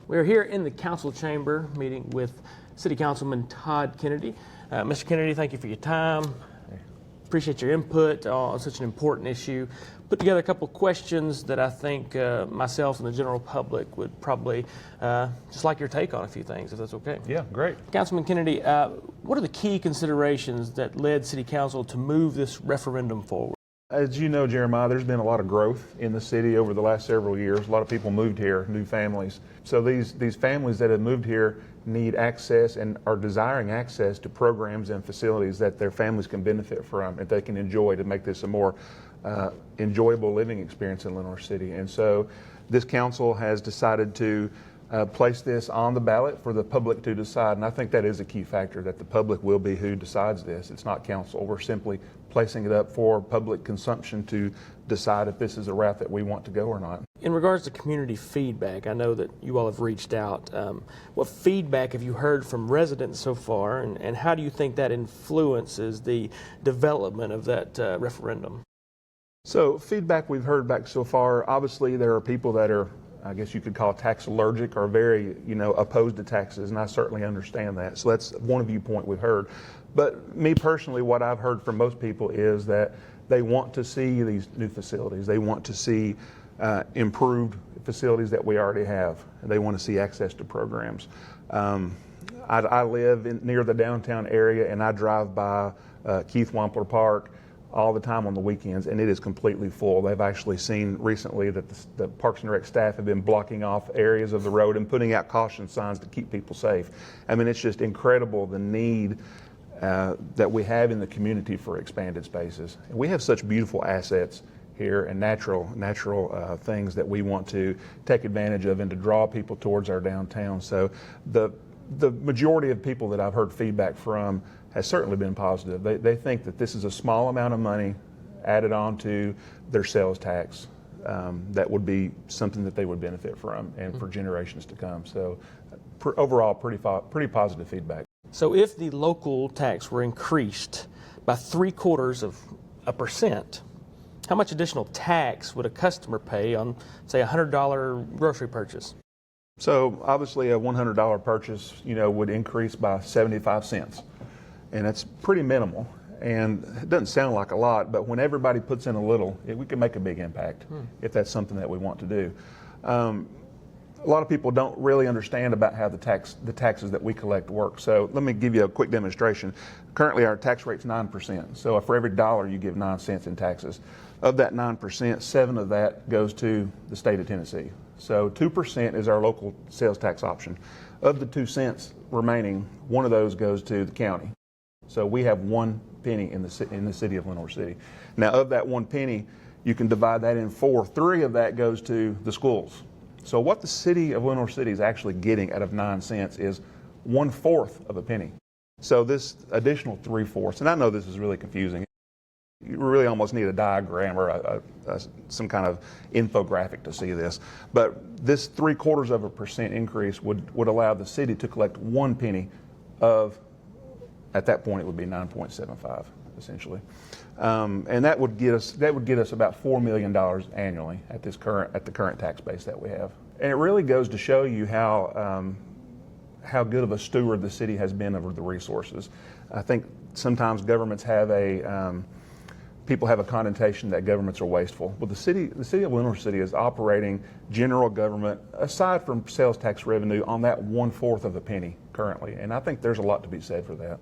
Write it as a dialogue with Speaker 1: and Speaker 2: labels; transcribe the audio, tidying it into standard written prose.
Speaker 1: We're here in the council chamber meeting with City Councilman Todd Kennedy. Mr. Kennedy, thank you for your time. Appreciate your input on such an important issue. Put together a couple questions that I think myself and the general public would probably just like your take on a few things, if that's okay.
Speaker 2: Yeah, great.
Speaker 1: Councilman Kennedy, what are the key considerations that led City Council to move this referendum forward?
Speaker 2: As you know, Jeremiah, there's been a lot of growth in the city over the last several years. A lot of people moved here, new families. So these families that have moved here need access and are desiring access to programs and facilities that their families can benefit from and they can enjoy to make this a more enjoyable living experience in Lenoir City. And so this council has decided to place this on the ballot for the public to decide. And I think that is a key factor, that the public will be who decides this. It's not council. We're simply placing it up for public consumption to decide if this is a route that we want to go or not.
Speaker 1: In regards to community feedback, I know that you all have reached out. What feedback have you heard from residents so far, and how do you think that influences the development of that referendum?
Speaker 2: So feedback we've heard back so far, obviously there are people that are, I guess you could call tax allergic or very, opposed to taxes, and I certainly understand that. So that's one viewpoint we've heard. But me personally, what I've heard from most people is that they want to see these new facilities. They want to see improved facilities that we already have. They want to see access to programs. I live near the downtown area, and I drive by Keith Wampler Park all the time on the weekends, and it is completely full. They've actually seen recently that the Parks and Rec staff have been blocking off areas of the road and putting out caution signs to keep people safe. I mean, it's just incredible the need that we have in the community for expanded spaces. And we have such beautiful assets here and natural things that we want to take advantage of and to draw people towards our downtown. So the majority of people that I've heard feedback from has certainly been positive. They think that this is a small amount of money added on to their sales tax that would be something that they would benefit from and for generations to come. So overall, pretty positive feedback.
Speaker 1: So if the local tax were increased by 0.75%, how much additional tax would a customer pay on, say, a $100 grocery purchase?
Speaker 2: So obviously a $100 purchase, would increase by 75 cents. And that's pretty minimal. And it doesn't sound like a lot, but when everybody puts in a little, we can make a big impact if that's something that we want to do. A lot of people don't really understand about how the taxes that we collect work. So let me give you a quick demonstration. Currently our tax rate's 9%. So for every dollar you give 9 cents in taxes. Of that 9%, 7 of that goes to the state of Tennessee. So 2% is our local sales tax option. Of the 2 cents remaining, 1 of those goes to the county. So we have 1 penny in the city of Lenoir City. Now of that 1 penny, you can divide that in 4. 3 of that goes to the schools. So what the city of Lenoir City is actually getting out of 9 cents is 1/4 of a penny. So this additional 3/4, and I know this is really confusing. You really almost need a diagram or some kind of infographic to see this. But this 0.75% increase would allow the city to collect 1 penny of, at that point it would be 9.75 essentially. And that would get us about $4 million annually at the current tax base that we have. And it really goes to show you how good of a steward the city has been over the resources. I think sometimes governments have people have a connotation that governments are wasteful. Well, the city of Lenoir City is operating general government, aside from sales tax revenue, on that 1/4 of a penny currently. And I think there's a lot to be said for that.